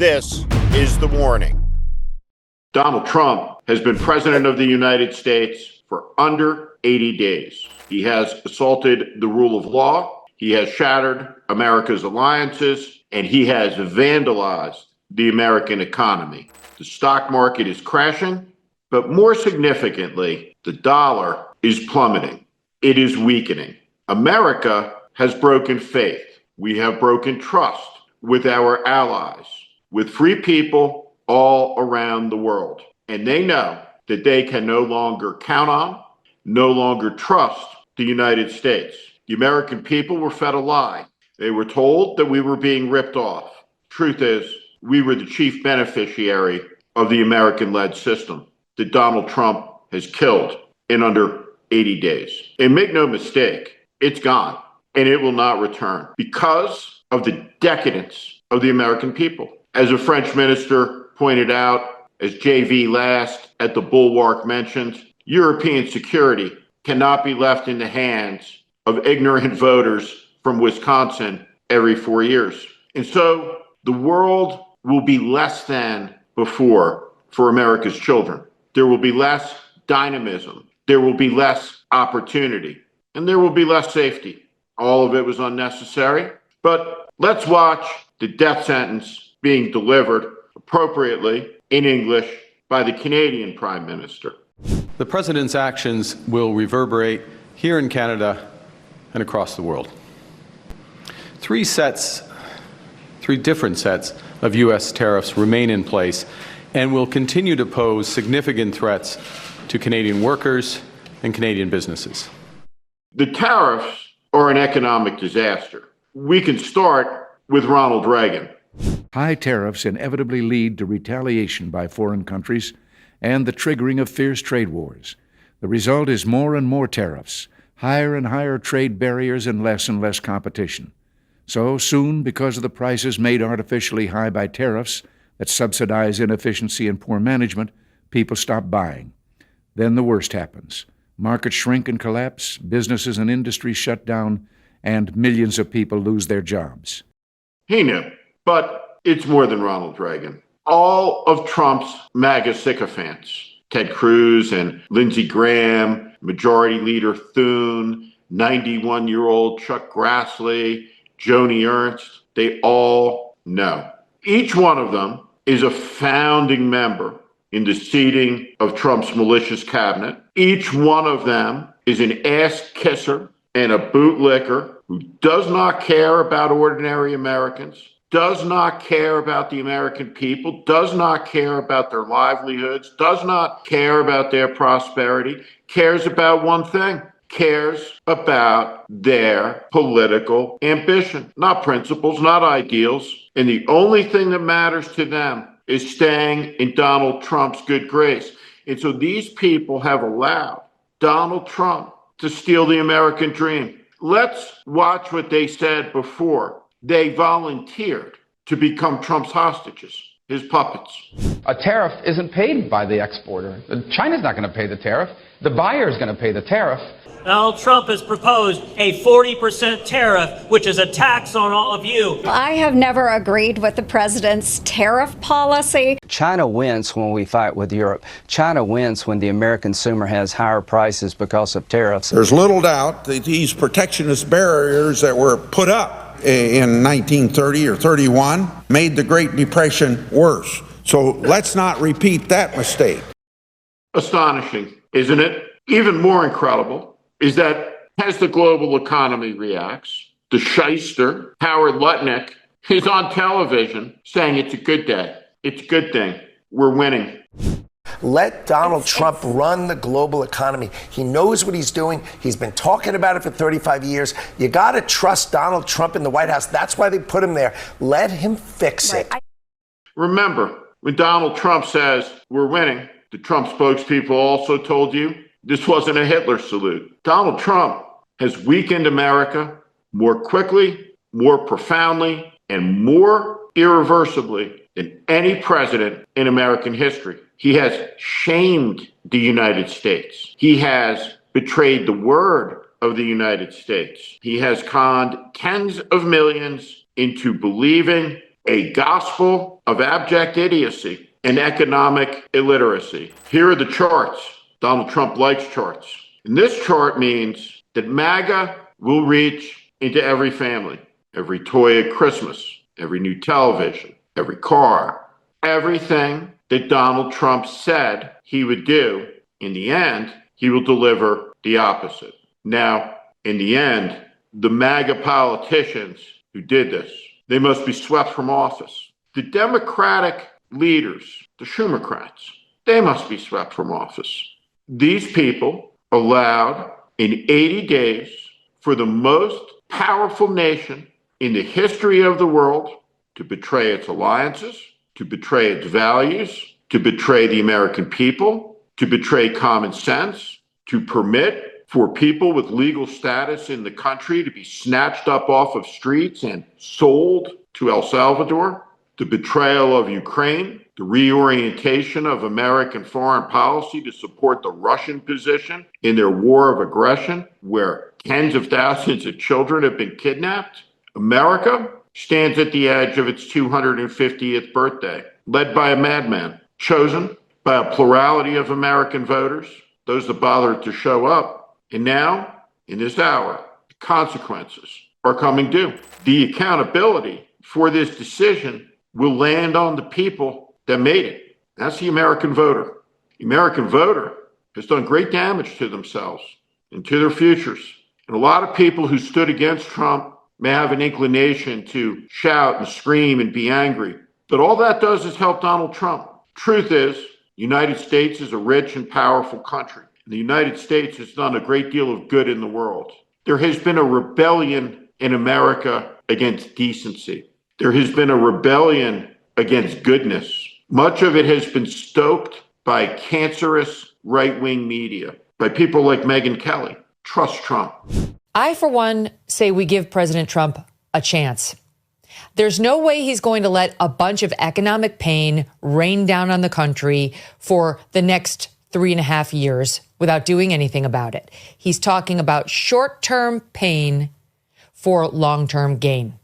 This is The Warning. Donald Trump has been president of the United States for under 80 days. He has assaulted the rule of law. He has shattered America's alliances, and he has vandalized the American economy. The stock market is crashing, but more significantly, the dollar is plummeting. It is weakening. America has broken faith. We have broken trust with our allies, with free people all around the world. And they know that they can no longer count on, no longer trust the United States. The American people were fed a lie. They were told that we were being ripped off. Truth is, we were the chief beneficiary of the American-led system that Donald Trump has killed in under 80 days. And make no mistake, it's gone, and it will not return because of the decadence of the American people. As a French minister pointed out, as J.V. Last at the Bulwark mentioned, European security cannot be left in the hands of ignorant voters from Wisconsin every 4 years. And so the world will be less than before for America's children. There will be less dynamism. There will be less opportunity. And there will be less safety. All of it was unnecessary. But let's watch the death sentence being delivered appropriately in English by the Canadian Prime Minister. The President's actions will reverberate here in Canada and across the world. Three different sets of U.S. tariffs remain in place and will continue to pose significant threats to Canadian workers and Canadian businesses. The tariffs are an economic disaster. We can start with Ronald Reagan. High tariffs inevitably lead to retaliation by foreign countries and the triggering of fierce trade wars. The result is more and more tariffs, higher and higher trade barriers, and less competition. So soon, because of the prices made artificially high by tariffs that subsidize inefficiency and poor management, people stop buying. Then the worst happens. Markets shrink and collapse, businesses and industries shut down, and millions of people lose their jobs. He knew, but it's more than Ronald Reagan. All of Trump's MAGA sycophants, Ted Cruz and Lindsey Graham, Majority Leader Thune, 91-year-old Chuck Grassley, Joni Ernst, they all know. Each one of them is a founding member in the seating of Trump's malicious cabinet. Each one of them is an ass kisser and a bootlicker who does not care about ordinary Americans, does not care about the American people, does not care about their livelihoods, does not care about their prosperity, cares about one thing, cares about their political ambition, not principles, not ideals. And the only thing that matters to them is staying in Donald Trump's good grace. And so these people have allowed Donald Trump to steal the American dream. Let's watch what they said before they volunteered to become Trump's hostages, his puppets. A tariff isn't paid by the exporter. China's not going to pay the tariff. The buyer is going to pay the tariff. Donald Trump has proposed a 40% tariff, which is a tax on all of you. I have never agreed with the president's tariff policy. China wins when we fight with Europe. China wins when the American consumer has higher prices because of tariffs. There's little doubt that these protectionist barriers that were put up in 1930 or 31 made the Great Depression worse. So let's not repeat that mistake. Astonishing, isn't it? Even more incredible is that as the global economy reacts, the shyster, Howard Lutnick, is on television saying it's a good day. It's a good thing. We're winning. Let Donald Trump run the global economy. He knows what he's doing. He's been talking about it for 35 years. You got to trust Donald Trump in the White House. That's why they put him there. Let him fix it. Remember, when Donald Trump says we're winning, the Trump spokespeople also told you this wasn't a Hitler salute. Donald Trump has weakened America more quickly, more profoundly, and more irreversibly than any president in American history. He has shamed the United States. He has betrayed the word of the United States. He has conned tens of millions into believing a gospel of abject idiocy and economic illiteracy. Here are the charts. Donald Trump likes charts. And this chart means that MAGA will reach into every family, every toy at Christmas, every new television, every car, everything that Donald Trump said he would do. In the end, he will deliver the opposite. Now, in the end, the MAGA politicians who did this, they must be swept from office. The Democratic leaders, the Schumocrats, they must be swept from office. These people allowed in 80 days for the most powerful nation in the history of the world to betray its alliances, to betray its values, to betray the American people, to betray common sense, to permit for people with legal status in the country to be snatched up off of streets and sold to El Salvador, the betrayal of Ukraine, the reorientation of American foreign policy to support the Russian position in their war of aggression, where tens of thousands of children have been kidnapped. America stands at the edge of its 250th birthday, led by a madman, chosen by a plurality of American voters, those that bothered to show up. And now, in this hour, the consequences are coming due. The accountability for this decision will land on the people that made it. That's the American voter. The American voter has done great damage to themselves and to their futures. And a lot of people who stood against Trump may have an inclination to shout and scream and be angry. But all that does is help Donald Trump. Truth is, the United States is a rich and powerful country. The United States has done a great deal of good in the world. There has been a rebellion in America against decency. There has been a rebellion against goodness. Much of it has been stoked by cancerous right-wing media, by people like Megyn Kelly. Trust Trump. I, for one, say we give President Trump a chance. There's no way he's going to let a bunch of economic pain rain down on the country for the next 3.5 years without doing anything about it. He's talking about short-term pain for long-term gain.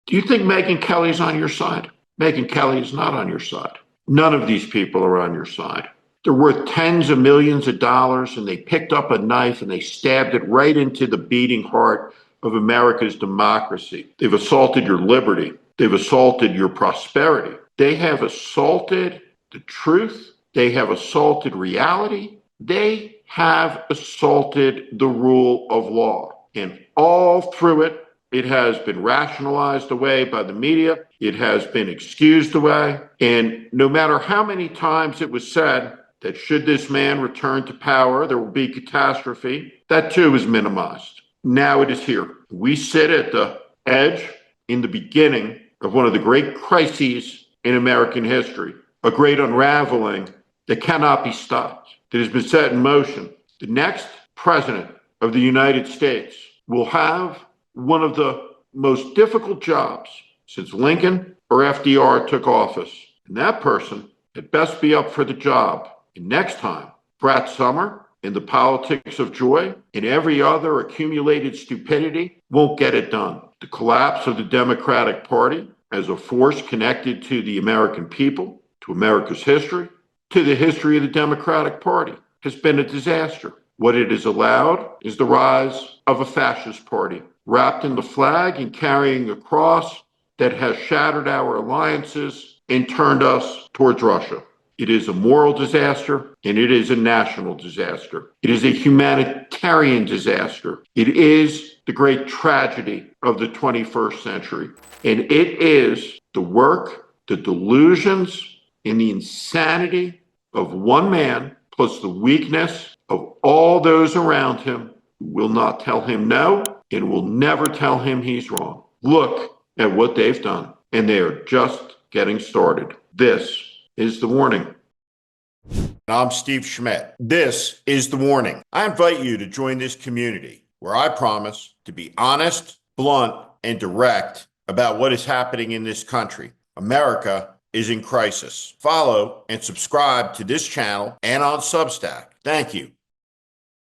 Do you think Megyn Kelly's on your side? Megyn Kelly is not on your side. None of these people are on your side. They're worth tens of millions of dollars, and they picked up a knife and they stabbed it right into the beating heart of America's democracy. They've assaulted your liberty. They've assaulted your prosperity. They have assaulted the truth. They have assaulted reality. They have assaulted the rule of law. And all through it, it has been rationalized away by the media. It has been excused away. And no matter how many times it was said that should this man return to power, there will be catastrophe, that too is minimized. Now it is here. We sit at the edge in the beginning of one of the great crises in American history, a great unraveling that cannot be stopped, that has been set in motion. The next president of the United States will have one of the most difficult jobs since Lincoln or FDR took office. And that person had best be up for the job. And next time, Brett Summer and the politics of joy and every other accumulated stupidity won't get it done. The collapse of the Democratic Party as a force connected to the American people, to America's history, to the history of the Democratic Party has been a disaster. What it has allowed is the rise of a fascist party, wrapped in the flag and carrying a cross that has shattered our alliances and turned us towards Russia. It is a moral disaster, and it is a national disaster. It is a humanitarian disaster. It is the great tragedy of the 21st century. And it is the work, the delusions, and the insanity of one man, plus the weakness of all those around him who will not tell him no and will never tell him he's wrong. Look at what they've done, and they are just getting started. This is The Warning. I'm Steve Schmidt. This is The Warning. I invite you to join this community where I promise to be honest, blunt, and direct about what is happening in this country. America is in crisis. Follow and subscribe to this channel and on Substack. Thank you.